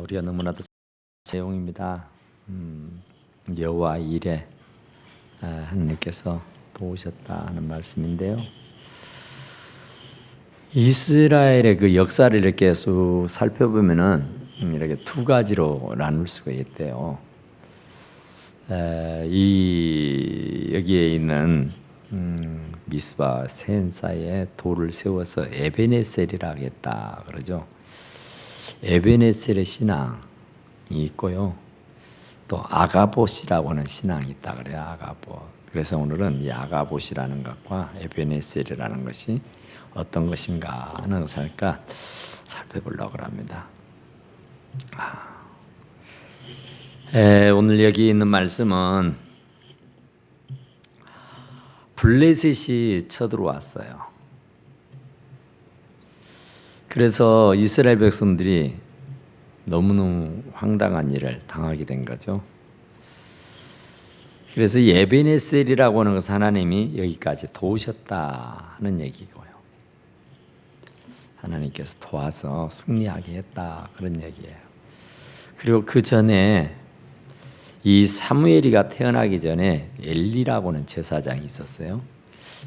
우리가 너무나도 내용입니다. 여호와 일에 하나님께서 도우셨다 하는 말씀인데요. 이스라엘의 그 역사를 이렇게 쭉 살펴보면은 이렇게 두 가지로 나눌 수가 있대요. 여기에 있는 미스바 센사에 돌을 세워서 에베네셀이라 하겠다 그러죠. 에베네셀의 신앙이 있고요. 또 아가봇이라고 하는 신앙이 있다 그래요. 아가봇. 그래서 오늘은 이 아가봇이라는 것과 에베네셀이라는 것이 어떤 것인가 하는 것을 살펴보려고 합니다. 오늘 여기 있는 말씀은 블레셋이 쳐들어왔어요. 그래서 이스라엘 백성들이 너무너무 황당한 일을 당하게 된 거죠. 그래서 에베네셀이라고 하는 것은 하나님이 여기까지 도우셨다 하는 얘기고요. 하나님께서 도와서 승리하게 했다 그런 얘기예요. 그리고 그 전에 이 사무엘이가 태어나기 전에 엘리라고 하는 제사장이 있었어요.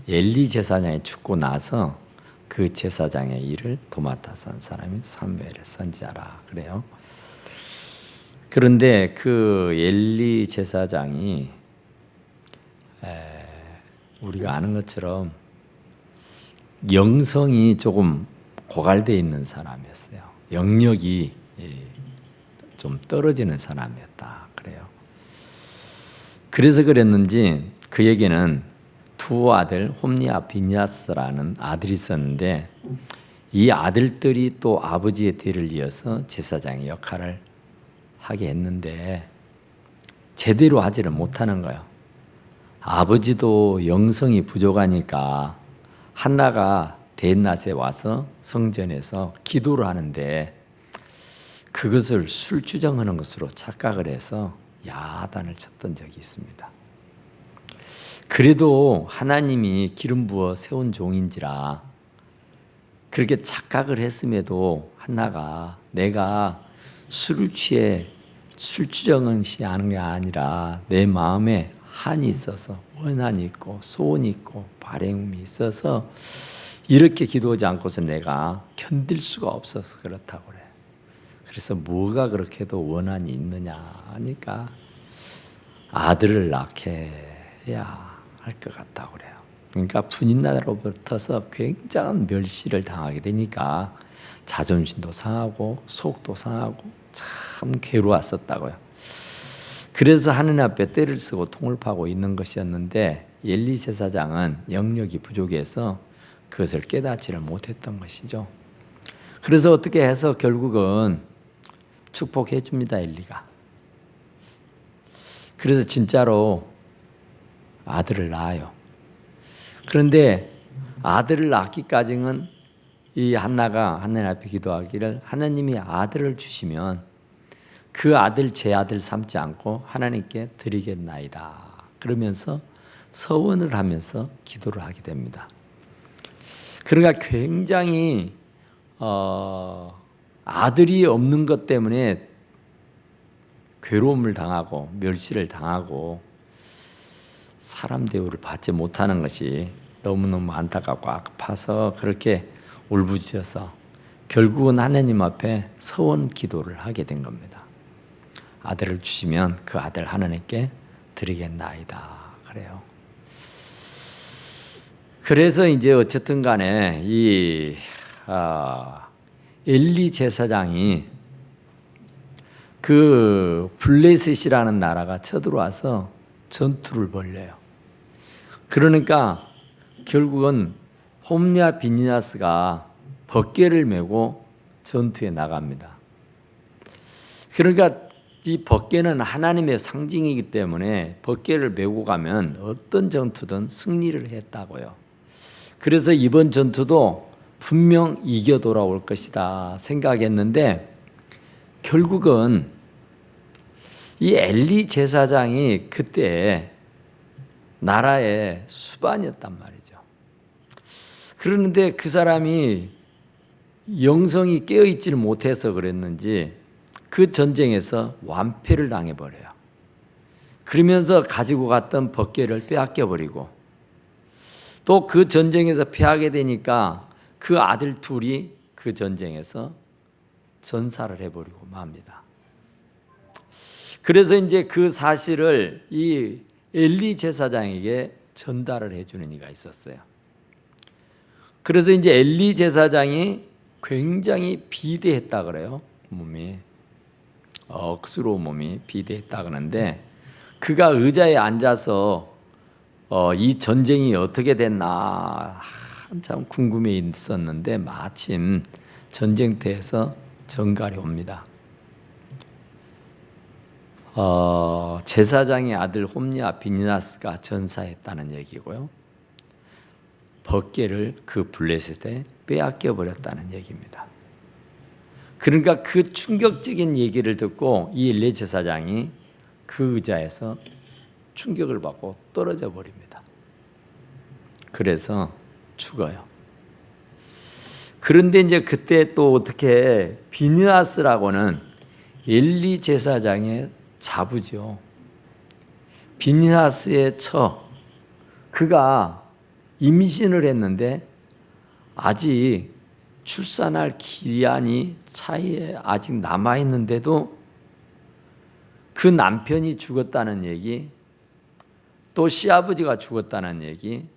엘리 제사장이 죽고 나서 그 제사장의 일을 도맡아서 한 사람이 사무엘 선지자라 그래요. 그런데 그 엘리 제사장이 우리가 아는 것처럼 영성이 조금 고갈되어 있는 사람이었어요. 영역이 좀 떨어지는 사람이었다 그래요. 그래서 그랬는지 그에게는 두 아들 홈니와 비니아스라는 아들이 있었는데 이 아들들이 또 아버지의 뒤를 이어서 제사장의 역할을 하게 했는데 제대로 하지를 못하는 거예요. 아버지도 영성이 부족하니까 한나가 대낮에 와서 성전에서 기도를 하는데 그것을 술주정하는 것으로 착각을 해서 야단을 쳤던 적이 있습니다. 그래도 하나님이 기름 부어 세운 종인지라 그렇게 착각을 했음에도 한나가 내가 술을 취해 술주정은 시 하는 게 아니라 내 마음에 한이 있어서 원한이 있고 소원이 있고 바램이 있어서 이렇게 기도하지 않고서 내가 견딜 수가 없어서 그렇다고 그래. 그래서 뭐가 그렇게도 원한이 있느냐 하니까 아들을 낳게 해야 할 것 같다고 그래요. 그러니까 분인나라로부터서 굉장한 멸시를 당하게 되니까 자존심도 상하고 속도 상하고 참 괴로웠었다고요. 그래서 하느님 앞에 떼를 쓰고 통을 파고 있는 것이었는데 엘리 제사장은 영역이 부족해서 그것을 깨닫지를 못했던 것이죠. 그래서 어떻게 해서 결국은 축복해 줍니다, 엘리가. 그래서 진짜로 아들을 낳아요. 그런데 아들을 낳기까지는 이 한나가 하나님 앞에 기도하기를 하나님이 아들을 주시면 그 아들 제 아들 삼지 않고 하나님께 드리겠나이다. 그러면서 서원을 하면서 기도를 하게 됩니다. 그러니까 굉장히 아들이 없는 것 때문에 괴로움을 당하고 멸시를 당하고 사람 대우를 받지 못하는 것이 너무너무 안타깝고 아파서 그렇게 울부짖어서 결국은 하나님 앞에 서원 기도를 하게 된 겁니다. 아들을 주시면 그 아들 하나님께 드리겠나이다 그래요. 그래서 이제 어쨌든 간에 이 엘리 제사장이 그 블레셋이라는 나라가 쳐들어와서 전투를 벌려요. 그러니까 결국은 홈리와 비니아스가 벗개를 메고 전투에 나갑니다. 그러니까 이 벗개는 하나님의 상징이기 때문에 벗개를 메고 가면 어떤 전투든 승리를 했다고요. 그래서 이번 전투도 분명 이겨 돌아올 것이다 생각했는데 결국은 이 엘리 제사장이 그때 나라의 수반이었단 말이죠. 그런데 그 사람이 영성이 깨어있지를 못해서 그랬는지 그 전쟁에서 완패를 당해버려요. 그러면서 가지고 갔던 법궤를 빼앗겨 버리고, 또 그 전쟁에서 패하게 되니까 그 아들 둘이 그 전쟁에서 전사를 해버리고 맙니다. 그래서 이제 그 사실을 이 엘리 제사장에게 전달을 해주는 이가 있었어요. 그래서 이제 엘리 제사장이 굉장히 비대했다 그래요. 몸이 억수로 몸이 비대했다 그러는데, 그가 의자에 앉아서 이 전쟁이 어떻게 됐나 한참 궁금해 있었는데 마침 전쟁터에서 전갈이 옵니다. 제사장의 아들 홈리와 비니하스가 전사했다는 얘기고요. 법궤를 그 블레셋에 빼앗겨 버렸다는 얘기입니다. 그러니까 그 충격적인 얘기를 듣고 이 엘리 제사장이 그 의자에서 충격을 받고 떨어져 버립니다. 그래서 죽어요. 그런데 이제 그때 또 어떻게 비니하스라고는 엘리 제사장의 자부죠. 비니하스의 처, 그가 임신을 했는데 아직 출산할 기한이 차이에 아직 남아 있는데도 그 남편이 죽었다는 얘기, 또 시아버지가 죽었다는 얘기,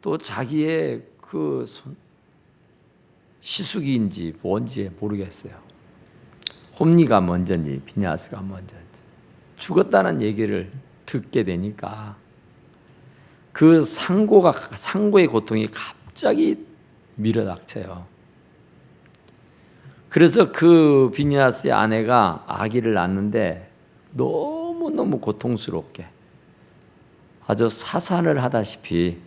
또 자기의 그 시숙이인지 뭔지 모르겠어요. 홈리가 먼저인지 비니하스가 먼저인지 죽었다는 얘기를 듣게 되니까 그 상고의 고통이 갑자기 밀어닥쳐요. 그래서 그 비니하스의 아내가 아기를 낳는데 너무너무 고통스럽게 아주 사산을 하다시피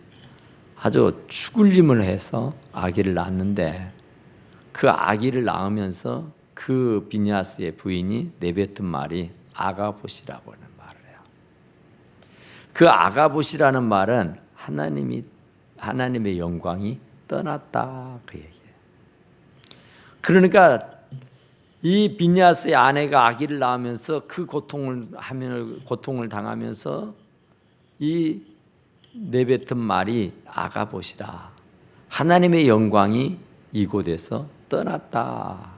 아주 죽을림을 해서 아기를 낳는데, 그 아기를 낳으면서 그 비니하스의 부인이 내뱉은 말이 아가봇이라고 하는 말을 해요. 그 아가봇이라는 말은 하나님의 영광이 떠났다 그 얘기예요. 그러니까 이 비니하스의 아내가 아기를 낳으면서 그 고통을 당하면서 이 내뱉은 말이 아가봇이라, 하나님의 영광이 이곳에서 떠났다.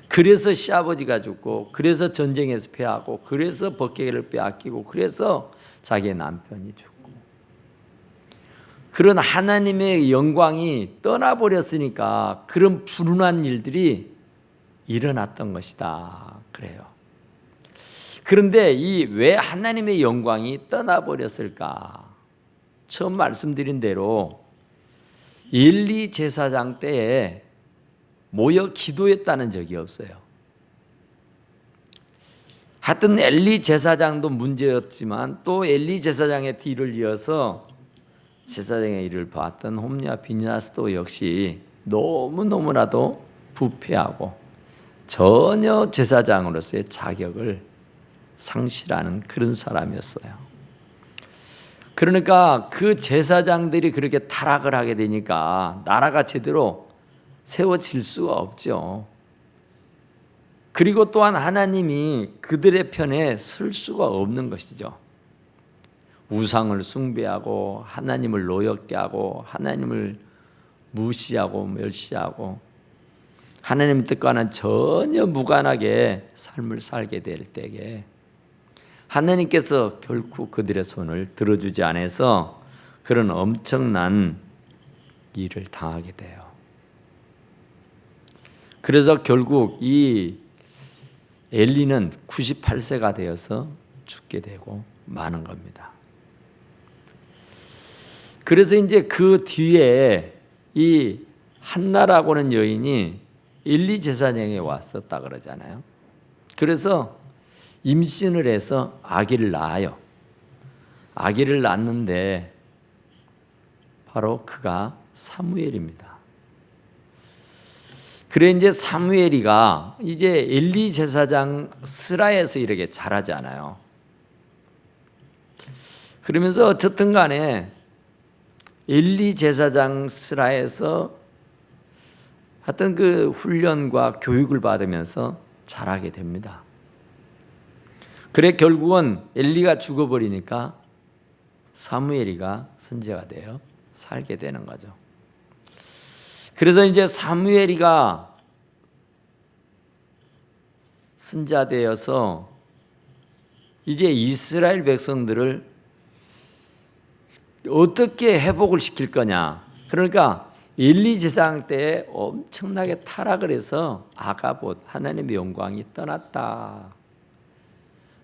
그래서 시아버지가 죽고, 그래서 전쟁에서 패하고, 그래서 법궤를 빼앗기고, 그래서 자기의 남편이 죽고, 그런 하나님의 영광이 떠나버렸으니까 그런 불운한 일들이 일어났던 것이다 그래요. 그런데 이 왜 하나님의 영광이 떠나버렸을까? 처음 말씀드린 대로 엘리 제사장 때에 모여 기도했다는 적이 없어요. 하여튼 엘리 제사장도 문제였지만 또 엘리 제사장의 뒤를 이어서 제사장의 일을 봤던 홈리와 비니하스도 역시 너무너무나도 부패하고 전혀 제사장으로서의 자격을 상실하는 그런 사람이었어요. 그러니까 그 제사장들이 그렇게 타락을 하게 되니까 나라가 제대로 세워질 수가 없죠. 그리고 또한 하나님이 그들의 편에 설 수가 없는 것이죠. 우상을 숭배하고 하나님을 노엽게 하고 하나님을 무시하고 멸시하고 하나님의 뜻과는 전혀 무관하게 삶을 살게 될 때에 하나님께서 결코 그들의 손을 들어주지 않아서 그런 엄청난 일을 당하게 돼요. 그래서 결국 이 엘리는 98세가 되어서 죽게 되고 마는 겁니다. 그래서 이제 그 뒤에 이 한나라고는 여인이 엘리 제사장에 왔었다 그러잖아요. 그래서 임신을 해서 아기를 낳아요. 아기를 낳는데 바로 그가 사무엘입니다. 그래 이제 사무엘이가 이제 엘리 제사장 스라에서 이렇게 자라잖아요. 그러면서 어쨌든 간에 엘리 제사장 스라에서 하여튼 그 훈련과 교육을 받으면서 자라게 됩니다. 그래 결국은 엘리가 죽어버리니까 사무엘이가 선지자가 되어 살게 되는 거죠. 그래서 이제 사무엘이가 선지자 되어서 이제 이스라엘 백성들을 어떻게 회복을 시킬 거냐. 그러니까 엘리 제사장 때에 엄청나게 타락을 해서 아가봇 하나님의 영광이 떠났다.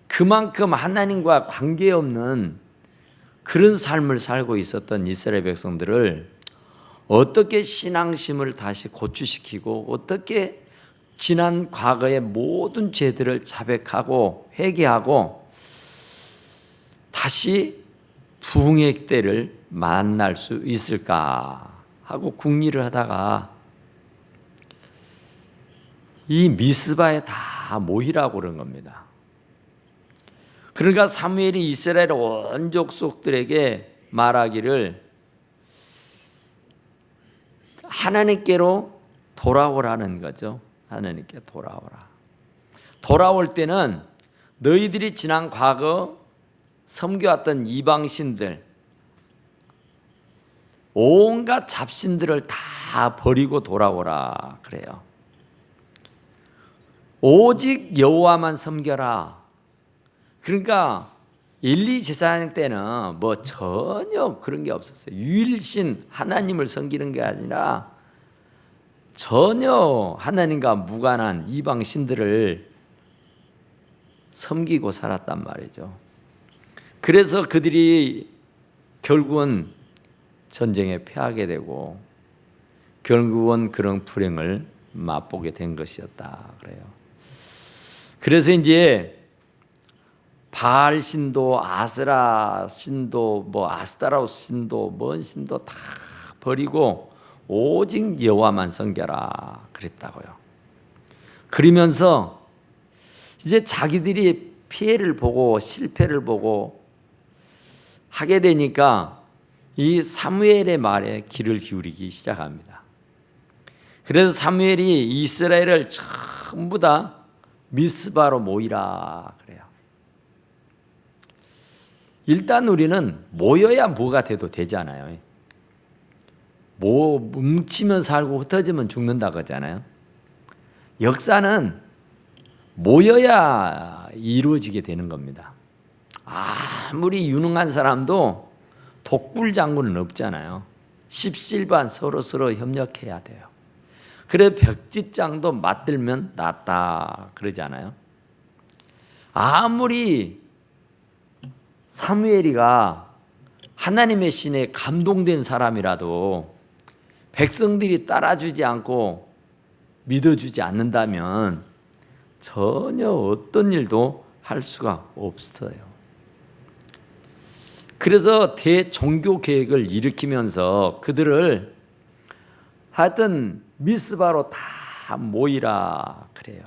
그만큼 하나님과 관계없는 그런 삶을 살고 있었던 이스라엘 백성들을 어떻게 신앙심을 다시 고취시키고 어떻게 지난 과거의 모든 죄들을 자백하고 회개하고 다시 부흥의 때를 만날 수 있을까 하고 궁리를 하다가 이 미스바에 다 모이라고 그런 겁니다. 그러니까 사무엘이 이스라엘 온 족속들에게 말하기를 하나님께로 돌아오라는 거죠. 하나님께 돌아오라. 돌아올 때는 너희들이 지난 과거 섬겨왔던 이방신들 온갖 잡신들을 다 버리고 돌아오라 그래요. 오직 여호와만 섬겨라. 그러니까 엘리 제사장 때는 뭐 전혀 그런 게 없었어요. 유일신 하나님을 섬기는 게 아니라 전혀 하나님과 무관한 이방 신들을 섬기고 살았단 말이죠. 그래서 그들이 결국은 전쟁에 패하게 되고 결국은 그런 불행을 맛보게 된 것이었다 그래요. 그래서 이제 바알 신도, 아스라 신도, 뭐 아스타라우스 신도, 뭔 신도 다 버리고 오직 여호와만 섬겨라 그랬다고요. 그러면서 이제 자기들이 피해를 보고 실패를 보고 하게 되니까 이 사무엘의 말에 귀를 기울이기 시작합니다. 그래서 사무엘이 이스라엘을 전부 다 미스바로 모이라 그래요. 일단 우리는 모여야 뭐가 돼도 되잖아요. 뭉치면 살고 흩어지면 죽는다 그러잖아요. 역사는 모여야 이루어지게 되는 겁니다. 아무리 유능한 사람도 독불장군은 없잖아요. 십실반 서로 협력해야 돼요. 그래 벽짓장도 맞들면 낫다 그러잖아요. 아무리 사무엘이가 하나님의 신에 감동된 사람이라도 백성들이 따라주지 않고 믿어주지 않는다면 전혀 어떤 일도 할 수가 없어요. 그래서 대종교 계획을 일으키면서 그들을 하여튼 미스바로 다 모이라 그래요.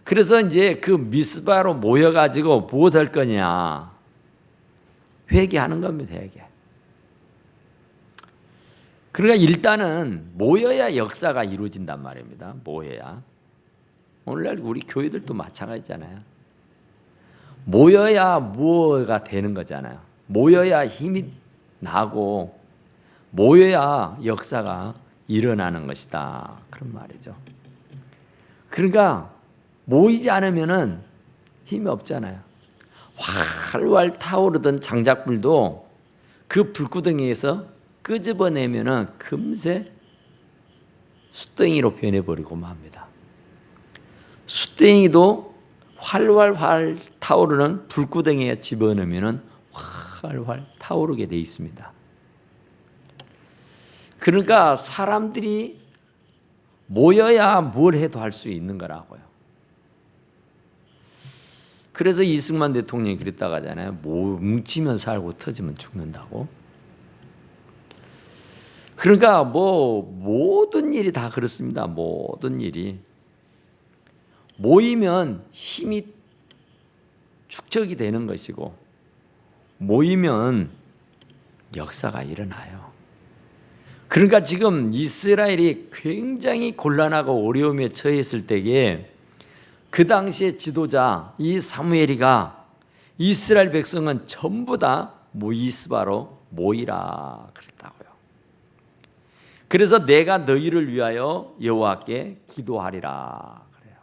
그래서 이제 그 미스바로 모여가지고 무엇 할 거냐? 회개하는 겁니다. 회개. 그러니까 일단은 모여야 역사가 이루어진단 말입니다. 모여야. 오늘날 우리 교회들도 마찬가지잖아요. 모여야 뭐가 되는 거잖아요. 모여야 힘이 나고 모여야 역사가 일어나는 것이다. 그런 말이죠. 그러니까 모이지 않으면은 힘이 없잖아요. 활활 타오르던 장작불도 그 불구덩이에서 끄집어내면은 금세 숯덩이로 변해버리고 맙니다. 숯덩이도 활활 타오르는 불구덩이에 집어넣으면은 활활 타오르게 돼 있습니다. 그러니까 사람들이 모여야 뭘 해도 할 수 있는 거라고요. 그래서 이승만 대통령이 그랬다고 하잖아요. 뭉치면 살고 터지면 죽는다고. 그러니까 모든 일이 다 그렇습니다. 모든 일이 모이면 힘이 축적이 되는 것이고 모이면 역사가 일어나요. 그러니까 지금 이스라엘이 굉장히 곤란하고 어려움에 처했을 때에 그 당시의 지도자 이 사무엘이가 이스라엘 백성은 전부 다 미스바로 모이라 그랬다고요. 그래서 내가 너희를 위하여 여호와께 기도하리라 그래요.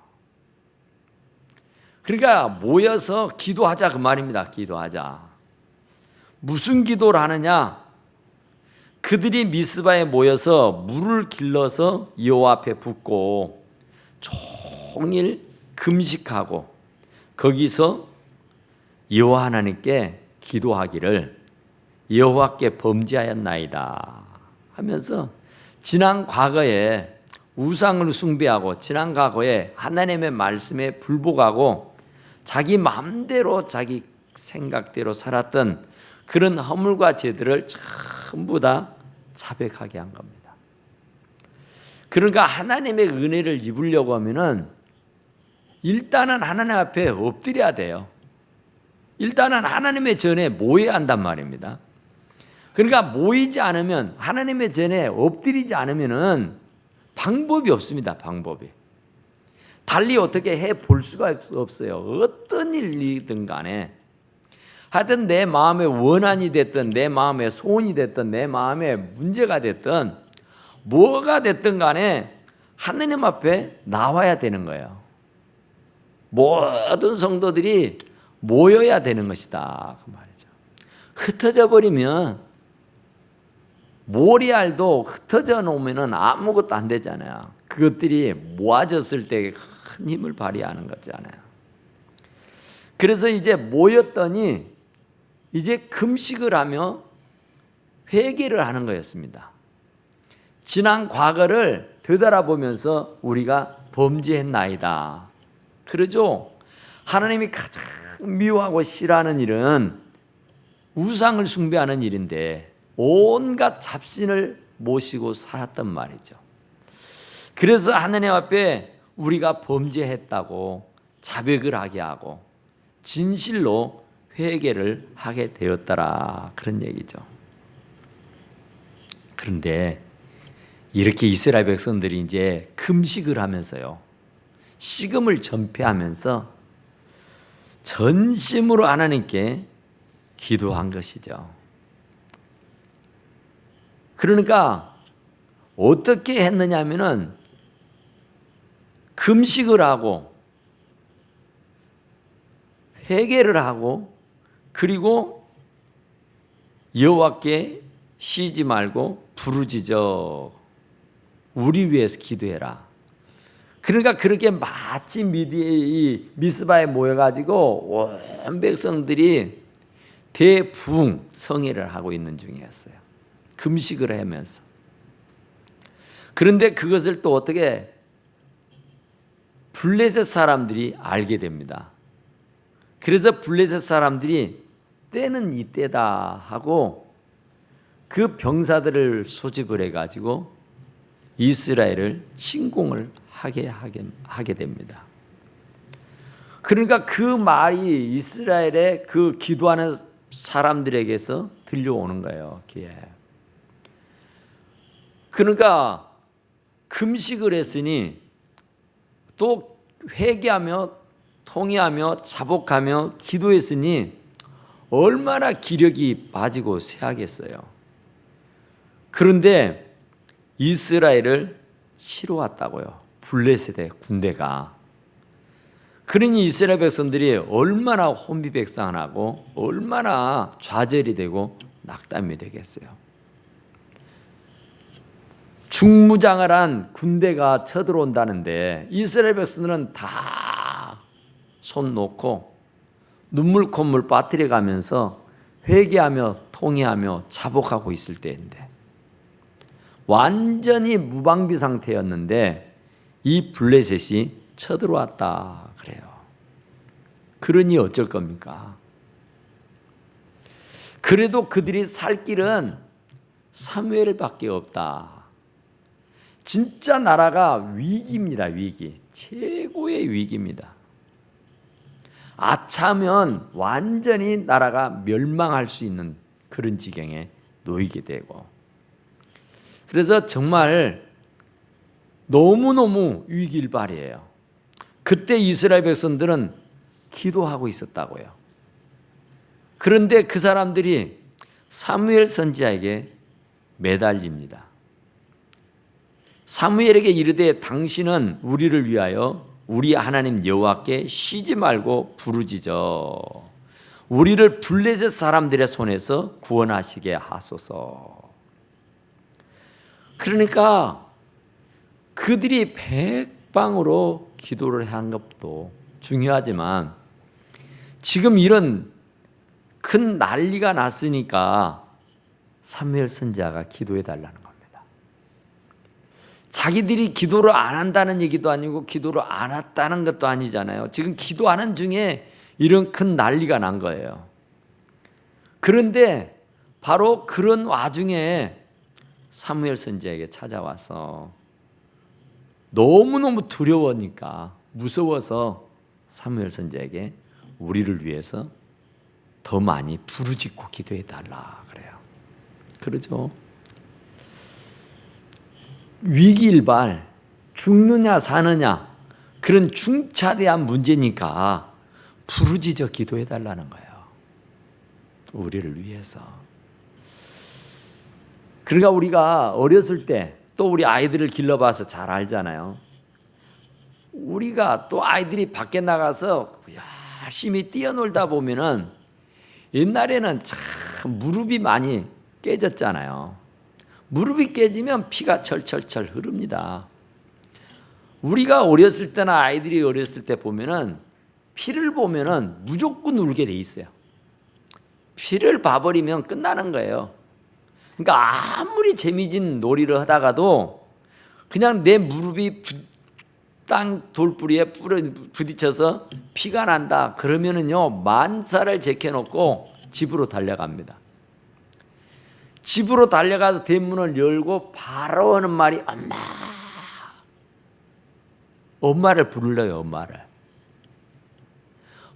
그러니까 모여서 기도하자 그 말입니다. 기도하자. 무슨 기도를 하느냐? 그들이 미스바에 모여서 물을 길러서 여호와 앞에 붓고 종일 금식하고 거기서 여호와 하나님께 기도하기를 여호와께 범죄하였나이다 하면서 지난 과거에 우상을 숭배하고 지난 과거에 하나님의 말씀에 불복하고 자기 마음대로 자기 생각대로 살았던 그런 허물과 죄들을 전부 다 자백하게 한 겁니다. 그러니까 하나님의 은혜를 입으려고 하면은 일단은 하나님 앞에 엎드려야 돼요. 일단은 하나님의 전에 모여야 한단 말입니다. 그러니까 모이지 않으면 하나님의 전에 엎드리지 않으면은 방법이 없습니다. 방법이. 달리 어떻게 해 볼 수가 없어요. 어떤 일이든 간에 하여튼 내 마음의 원한이 됐든 내 마음의 소원이 됐든 내 마음의 문제가 됐든 뭐가 됐든 간에 하나님 앞에 나와야 되는 거예요. 모든 성도들이 모여야 되는 것이다 그 말이죠. 흩어져 버리면 모리알도 흩어져 놓으면 아무것도 안 되잖아요. 그것들이 모아졌을 때 큰 힘을 발휘하는 거잖아요. 그래서 이제 모였더니 이제 금식을 하며 회개를 하는 거였습니다. 지난 과거를 되돌아보면서 우리가 범죄했나이다. 그러죠. 하나님이 가장 미워하고 싫어하는 일은 우상을 숭배하는 일인데 온갖 잡신을 모시고 살았단 말이죠. 그래서 하나님 앞에 우리가 범죄했다고 자백을 하게 하고 진실로 회개를 하게 되었더라 그런 얘기죠. 그런데 이렇게 이스라엘 백성들이 이제 금식을 하면서요, 식음을 전폐하면서 전심으로 하나님께 기도한 것이죠. 그러니까 어떻게 했느냐 하면은 금식을 하고 회개를 하고 그리고 여호와께 쉬지 말고 부르짖어 우리 위해서 기도해라. 그러니까 그렇게 마치 미스바에 모여가지고 온 백성들이 대부흥 성회를 하고 있는 중이었어요. 금식을 하면서. 그런데 그것을 또 어떻게 블레셋 사람들이 알게 됩니다. 그래서 블레셋 사람들이 때는 이때다 하고 그 병사들을 소집을 해가지고 이스라엘을 침공을 하게 됩니다. 그러니까 그 말이 이스라엘의 그 기도하는 사람들에게서 들려오는 거예요. 귀에. 그러니까 금식을 했으니 또 회개하며 통회하며 자복하며 기도했으니 얼마나 기력이 빠지고 쇠하겠어요. 그런데 이스라엘을 치러 왔다고요. 블레셋의 군대가. 그러니 이스라엘 백성들이 얼마나 혼비백산하고 얼마나 좌절이 되고 낙담이 되겠어요. 중무장을 군대가 쳐들어온다는데 이스라엘 백성들은 다 손 놓고 눈물 콧물 빠뜨려 가면서 회개하며 통회하며 자복하고 있을 때인데 완전히 무방비 상태였는데 이 블레셋이 쳐들어왔다 그래요. 그러니 어쩔 겁니까? 그래도 그들이 살 길은 사무엘밖에 없다. 진짜 나라가 위기입니다. 위기. 최고의 위기입니다. 아차하면 완전히 나라가 멸망할 수 있는 그런 지경에 놓이게 되고 그래서 정말 너무너무 위기일발이에요. 그때 이스라엘 백성들은 기도하고 있었다고요. 그런데 그 사람들이 사무엘 선지자에게 매달립니다. 사무엘에게 이르되 당신은 우리를 위하여 우리 하나님 여호와께 쉬지 말고 부르짖어 우리를 블레셋 사람들의 손에서 구원하시게 하소서. 그러니까 그들이 백방으로 기도를 한 것도 중요하지만 지금 이런 큰 난리가 났으니까 사무엘 선지자가 기도해 달라는 겁니다. 자기들이 기도를 안 한다는 얘기도 아니고 기도를 안 했다는 것도 아니잖아요. 지금 기도하는 중에 이런 큰 난리가 난 거예요. 그런데 바로 그런 와중에 사무엘 선지자에게 찾아와서 너무너무 두려우니까 무서워서 사무엘 선지자에게 우리를 위해서 더 많이 부르짖고 기도해 달라 그래요. 그러죠. 위기일발 죽느냐 사느냐 그런 중차대한 문제니까 부르짖어 기도해 달라는 거예요. 우리를 위해서. 그러니까 우리가 어렸을 때 또 우리 아이들을 길러봐서 잘 알잖아요. 우리가 또 아이들이 밖에 나가서 열심히 뛰어놀다 보면은 옛날에는 참 무릎이 많이 깨졌잖아요. 무릎이 깨지면 피가 철철철 흐릅니다. 우리가 어렸을 때나 아이들이 어렸을 때 보면은 피를 보면은 무조건 울게 돼 있어요. 피를 봐버리면 끝나는 거예요. 그러니까 아무리 재미진 놀이를 하다가도 그냥 내 무릎이 땅 돌뿌리에 부딪혀서 피가 난다 그러면은요 만사를 제껴놓고 집으로 달려갑니다. 집으로 달려가서 대문을 열고 바로 하는 말이 엄마. 엄마를 불러요. 엄마를.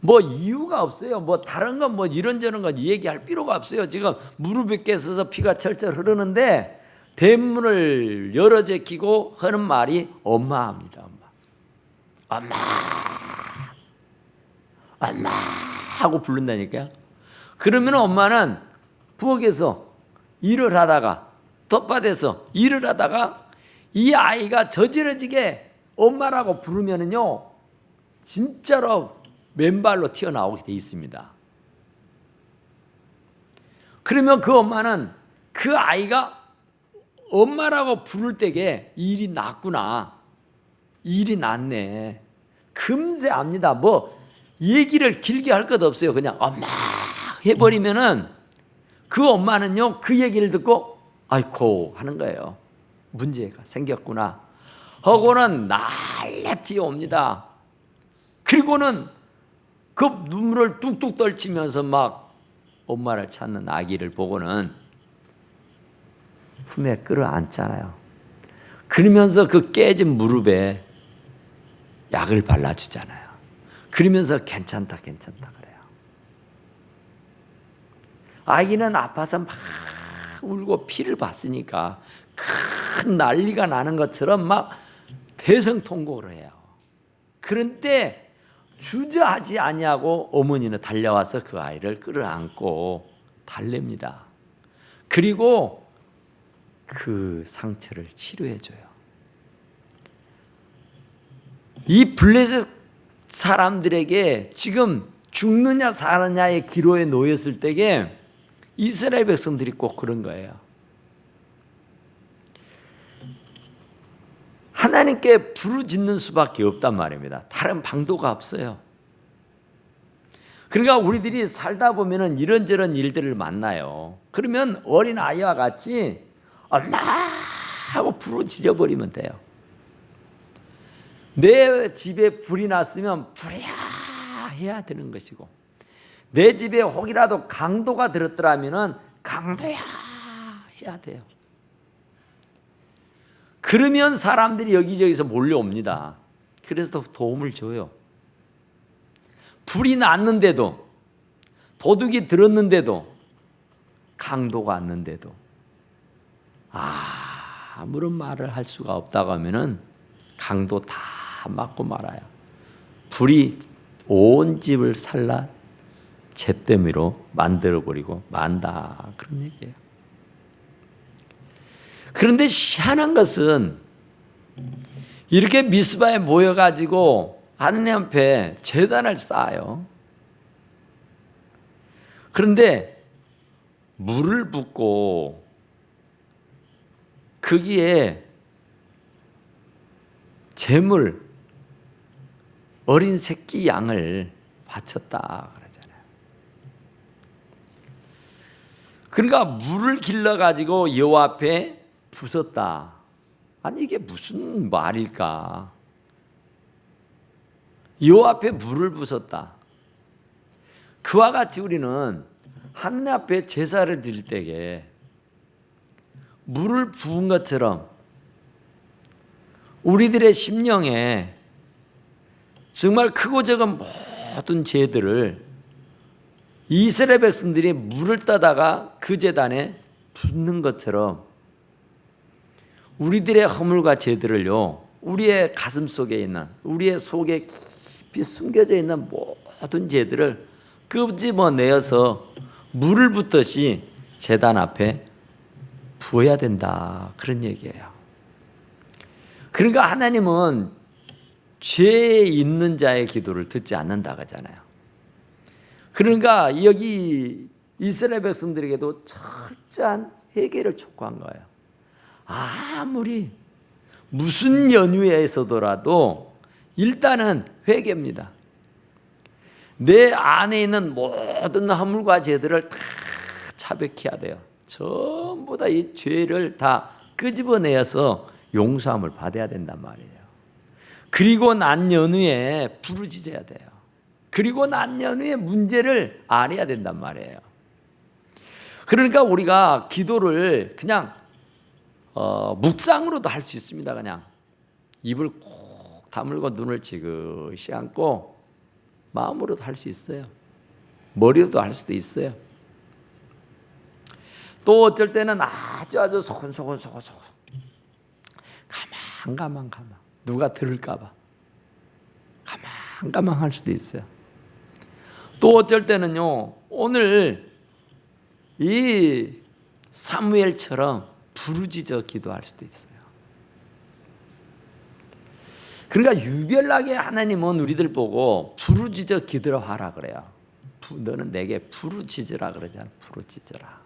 뭐 이유가 없어요. 뭐 다른 건 뭐 이런저런 건 얘기할 필요가 없어요. 지금 무릎이 깨서서 피가 철철 흐르는데 대문을 열어 제끼고 하는 말이 엄마입니다. 엄마. 엄마 하고 부른다니까요. 그러면 엄마는 부엌에서 일을 하다가 텃밭에서 일을 하다가 이 아이가 저지러지게 엄마라고 부르면은요 진짜로 맨발로 튀어나오게 돼 있습니다. 그러면 그 엄마는 그 아이가 엄마라고 부를 때에 일이 났구나. 일이 났네. 금세 압니다. 뭐 얘기를 길게 할 것 없어요. 그냥 엄마 해버리면은 그 엄마는요 그 얘기를 듣고 아이고 하는 거예요. 문제가 생겼구나 하고는 날래 뛰어옵니다. 그리고는 그 눈물을 뚝뚝 떨치면서 막 엄마를 찾는 아기를 보고는 품에 끌어안잖아요. 그러면서 그 깨진 무릎에 약을 발라주잖아요. 그러면서 괜찮다 괜찮다 그래요. 아기는 아파서 막 울고 피를 봤으니까 큰 난리가 나는 것처럼 막 대성통곡을 해요. 그런데 주저하지 아니하고 어머니는 달려와서 그 아이를 끌어안고 달랩니다. 그리고 그 상처를 치료해줘요. 이 블레셋 사람들에게 지금 죽느냐 사느냐의 기로에 놓였을 때에 이스라엘 백성들이 꼭 그런 거예요. 하나님께 부르짖는 수밖에 없단 말입니다. 다른 방도가 없어요. 그러니까 우리들이 살다 보면은 이런저런 일들을 만나요. 그러면 어린 아이와 같이 엄마 하고 부르짖어 버리면 돼요. 내 집에 불이 났으면 불이야 해야 되는 것이고 내 집에 혹이라도 강도가 들었더라면은 강도야 해야 돼요. 그러면 사람들이 여기저기서 몰려옵니다. 그래서 도움을 줘요. 불이 났는데도 도둑이 들었는데도 강도가 왔는데도 아무런 말을 할 수가 없다고 하면은 강도 다 맞고 말아요. 불이 온 집을 살라 잿더미로 만들어버리고 만다, 그런 얘기예요. 그런데 희한한 것은 이렇게 미스바에 모여가지고 하느님 앞에 제단을 쌓아요. 그런데 물을 붓고 거기에 제물, 어린 새끼 양을 바쳤다 그러잖아요. 그러니까 물을 길러가지고 여호와 앞에 부었다. 아니 이게 무슨 말일까? 여호와 앞에 물을 부었다. 그와 같이 우리는 하느님 앞에 제사를 드릴 때에 물을 부은 것처럼 우리들의 심령에 정말 크고 작은 모든 죄들을 이스라엘 백성들이 물을 따다가 그 제단에 붓는 것처럼 우리들의 허물과 죄들을요, 우리의 가슴 속에 있는, 우리의 속에 깊이 숨겨져 있는 모든 죄들을 끄집어내어서 물을 붓듯이 제단 앞에 부어야 된다, 그런 얘기예요. 그러니까 하나님은 죄 있는 자의 기도를 듣지 않는다 그러잖아요. 그러니까 여기 이스라엘 백성들에게도 철저한 회개를 촉구한 거예요. 아무리 무슨 연유에서더라도 일단은 회개입니다. 내 안에 있는 모든 허물과 죄들을 다 자백해야 돼요. 전부 다 이 죄를 다 끄집어내어서 용서함을 받아야 된단 말이에요. 그리고 난 연후에 부르짖어야 돼요. 그리고 난 연후에 문제를 알아야 된단 말이에요. 그러니까 우리가 기도를 그냥 묵상으로도 할 수 있습니다. 그냥 입을 꼭 다물고 눈을 지그시 감고 마음으로도 할 수 있어요. 머리로도 할 수도 있어요. 또 어쩔 때는 아주 소곤소곤 가만 누가 들을까 봐 가만 할 수도 있어요. 또 어쩔 때는요, 오늘 이 사무엘처럼 부르짖어 기도할 수도 있어요. 그러니까 유별나게 하나님은 우리들 보고 부르짖어 기도를 하라 그래요. 너는 내게 부르짖으라 그러잖아. 부르짖으라.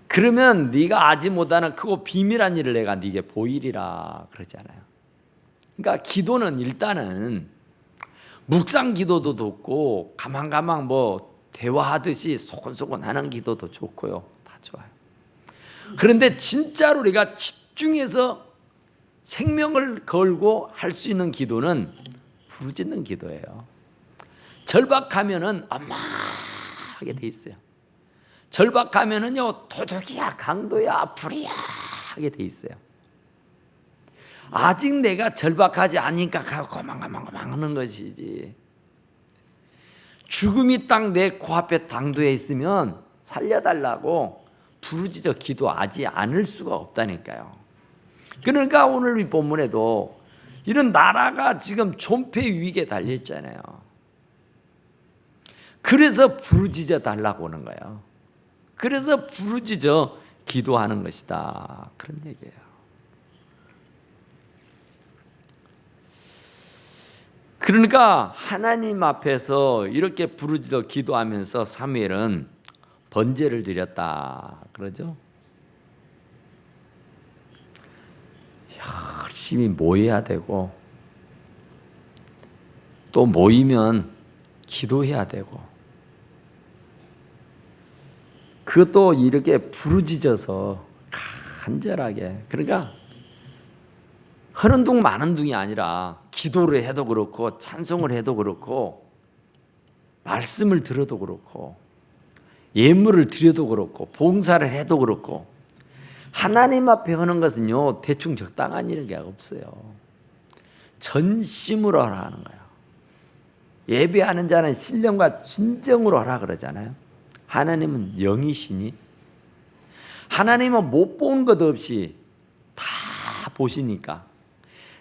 그러면 네가 아지 못하는 크고 비밀한 일을 내가 네게 보이리라 그러잖아요. 그러니까 기도는 일단은 묵상 기도도 좋고 가만 뭐 대화하듯이 소곤소곤 하는 기도도 좋고요. 다 좋아요. 그런데 진짜로 우리가 집중해서 생명을 걸고 할 수 있는 기도는 부르짖는 기도예요. 절박하면은 엄하게 돼 있어요. 절박하면은요, 도둑이야, 강도야, 불이야 하게 돼 있어요. 아직 내가 절박하지 않으니까 고만 하는 것이지. 죽음이 딱 내 코앞에 당도해 있으면 살려달라고 부르짖어 기도하지 않을 수가 없다니까요. 그러니까 오늘 이 본문에도 이런 나라가 지금 존폐 위기에 달려 있잖아요. 그래서 부르짖어 달라고 하는 거예요. 그래서 부르짖어 기도하는 것이다, 그런 얘기예요. 그러니까 하나님 앞에서 이렇게 부르짖어 기도하면서 사무엘은 번제를 드렸다 그러죠. 열심히 모여야 되고 또 모이면 기도해야 되고 그것도 이렇게 부르짖어서 간절하게, 그러니까 하는 둥 마는 둥이 아니라 기도를 해도 그렇고 찬송을 해도 그렇고 말씀을 들어도 그렇고 예물을 드려도 그렇고 봉사를 해도 그렇고 하나님 앞에 하는 것은요 대충 적당한 일이 없어요. 전심으로 하라 하는 거예요. 예배하는 자는 신령과 진정으로 하라 그러잖아요. 하나님은 영이시니 하나님은 못 본 것 없이 다 보시니까,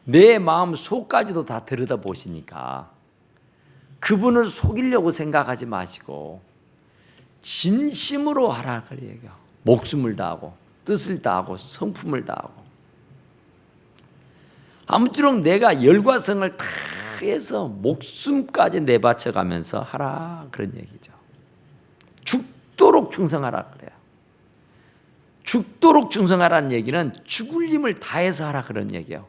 내 마음 속까지도 다 들여다 보시니까 그분을 속이려고 생각하지 마시고 진심으로 하라 그래 얘기해요. 목숨을 다하고 뜻을 다하고 성품을 다하고, 아무쪼록 내가 열과성을 다 해서 목숨까지 내바쳐 가면서 하라 그런 얘기죠. 죽도록 충성하라 그래요. 죽도록 충성하라는 얘기는 죽을 힘을 다해서 하라 그런 얘기예요.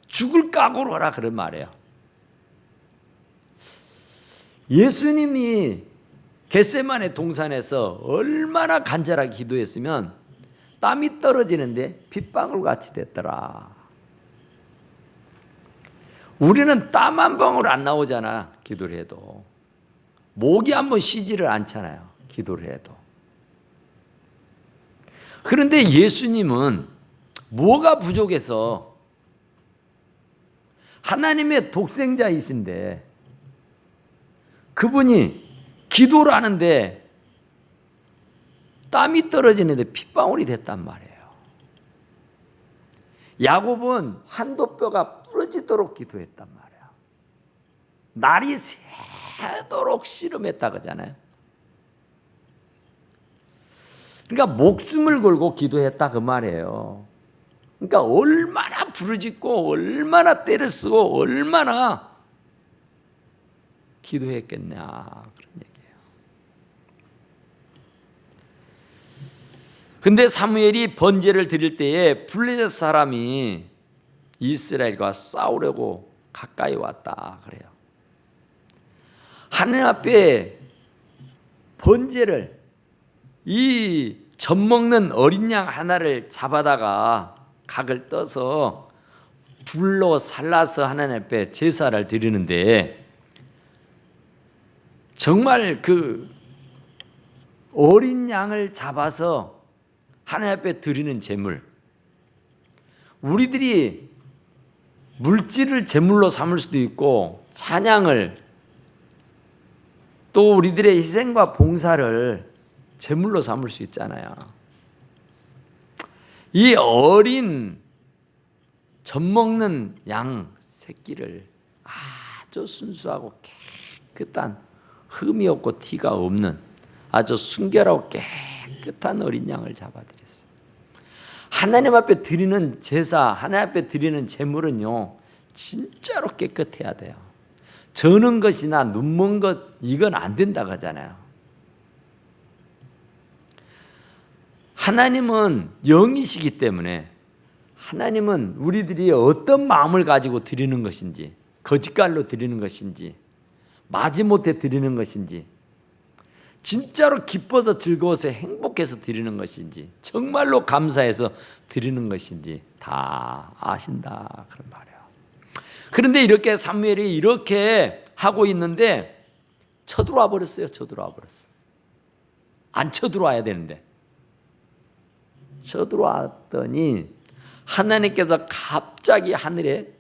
죽을 각오로 하라 그런 말이에요. 예수님이 겟세마네 동산에서 얼마나 간절하게 기도했으면 땀이 떨어지는데 빗방울 같이 됐더라. 우리는 땀 한 방울 안 나오잖아, 기도를 해도. 목이 한번 쉬지를 않잖아요, 기도를 해도. 그런데 예수님은 뭐가 부족해서, 하나님의 독생자이신데 그분이 기도를 하는데 땀이 떨어지는데 핏방울이 됐단 말이에요. 야곱은 한도뼈가 부러지도록 기도했단 말이에요. 날이 새도록 씨름했다 그러잖아요. 그러니까 목숨을 걸고 기도했다 그 말이에요. 그러니까 얼마나 부르짖고 얼마나 때를 쓰고 얼마나 기도했겠냐 그런 얘기예요. 근데 사무엘이 번제를 드릴 때에 블레셋 사람이 이스라엘과 싸우려고 가까이 왔다 그래요. 하나님 앞에 번제를, 이 젖먹는 어린 양 하나를 잡아다가 각을 떠서 불로 살라서 하나님 앞에 제사를 드리는데, 정말 그 어린 양을 잡아서 하나님 앞에 드리는 제물, 우리들이 물질을 제물로 삼을 수도 있고 찬양을, 또 우리들의 희생과 봉사를 제물로 삼을 수 있잖아요. 이 어린 젖먹는 양 새끼를 아주 순수하고 깨끗한, 흠이 없고 티가 없는 아주 순결하고 깨끗한 어린 양을 잡아드렸어요. 하나님 앞에 드리는 제사, 하나님 앞에 드리는 제물은요 진짜로 깨끗해야 돼요. 저는 것이나 눈먼 것, 이건 안 된다고 하잖아요. 하나님은 영이시기 때문에, 하나님은 우리들이 어떤 마음을 가지고 드리는 것인지, 거짓말로 드리는 것인지, 마지못해 드리는 것인지, 진짜로 기뻐서 즐거워서 행복해서 드리는 것인지, 정말로 감사해서 드리는 것인지 다 아신다 그런 말이에요. 그런데 이렇게 사무엘이 이렇게 하고 있는데 쳐들어와 버렸어요. 쳐들어와 버렸어. 안 쳐들어와야 되는데 쳐들어왔더니 하나님께서 갑자기 하늘에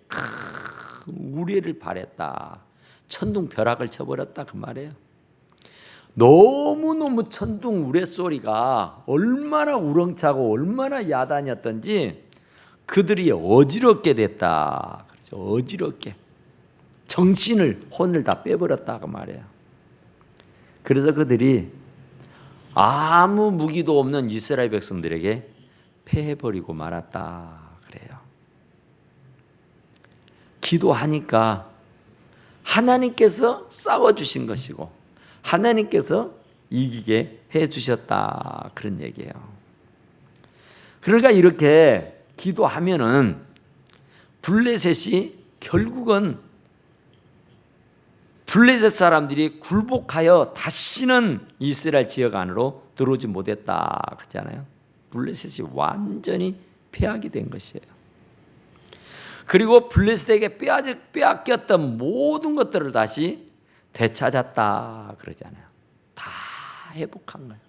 우레를 발했다. 천둥 벼락을 쳐버렸다 그 말이에요. 너무너무 천둥 우레 소리가 얼마나 우렁차고 얼마나 야단이었던지 그들이 어지럽게 됐다. 그렇죠? 어지럽게 정신을, 혼을 다 빼버렸다 그 말이에요. 그래서 그들이 아무 무기도 없는 이스라엘 백성들에게 패해버리고 말았다 그래요. 기도하니까 하나님께서 싸워주신 것이고 하나님께서 이기게 해주셨다 그런 얘기예요. 그러니까 이렇게 기도하면은 블레셋이 결국은 블레셋 사람들이 굴복하여 다시는 이스라엘 지역 안으로 들어오지 못했다 그러잖아요. 블레셋이 완전히 패하게 된 것이에요. 그리고 블레셋에게 빼앗겼던 모든 것들을 다시 되찾았다 그러잖아요. 다 회복한 거예요.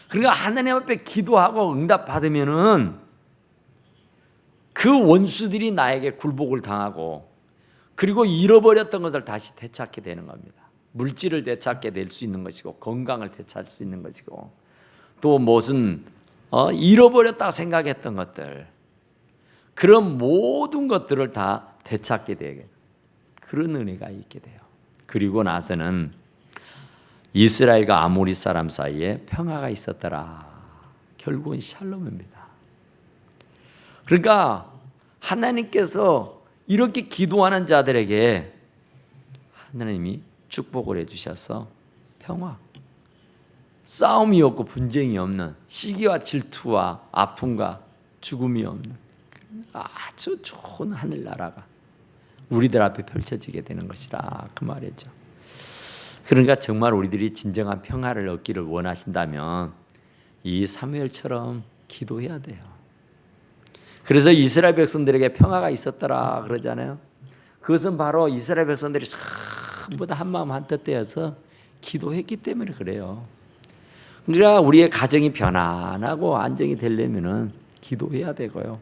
그러니까 하나님 앞에 기도하고 응답받으면은 그 원수들이 나에게 굴복을 당하고 그리고 잃어버렸던 것을 다시 되찾게 되는 겁니다. 물질을 되찾게 될 수 있는 것이고 건강을 되찾을 수 있는 것이고 또 무슨 잃어버렸다고 생각했던 것들, 그런 모든 것들을 다 되찾게 되게 그런 은혜가 있게 돼요. 그리고 나서는 이스라엘과 아모리 사람 사이에 평화가 있었더라. 결국은 샬롬입니다. 그러니까 하나님께서 이렇게 기도하는 자들에게 하나님이 축복을 해주셔서 평화, 싸움이 없고 분쟁이 없는, 시기와 질투와 아픔과 죽음이 없는 아주 좋은 하늘나라가 우리들 앞에 펼쳐지게 되는 것이다, 그 말이죠. 그러니까 정말 우리들이 진정한 평화를 얻기를 원하신다면 이 사무엘처럼 기도해야 돼요. 그래서 이스라엘 백성들에게 평화가 있었더라 그러잖아요. 그것은 바로 이스라엘 백성들이 전부 다 한마음 한뜻 되어서 기도했기 때문에 그래요. 그러니까 우리의 가정이 편안하고 안정이 되려면은 기도해야 되고요.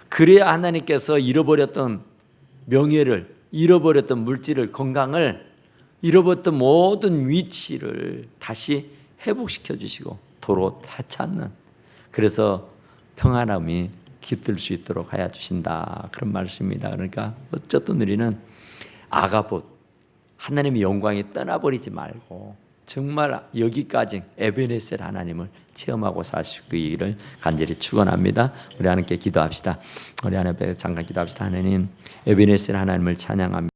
그래야 하나님께서 잃어버렸던 명예를, 잃어버렸던 물질을, 건강을, 잃어버렸던 모든 위치를 다시 회복시켜 주시고 도로 되찾는, 그래서 평안함이 깃들 수 있도록 하여 주신다, 그런 말씀입니다. 그러니까 어쨌든 우리는 아가봇, 하나님의 영광이 떠나버리지 말고 정말 여기까지 에베네셀 하나님을 체험하고 사시기를 간절히 축원합니다. 우리 하나님께 기도합시다. 우리 하나님께 잠깐 기도합시다. 하나님, 에베네셀 하나님을 찬양합니다.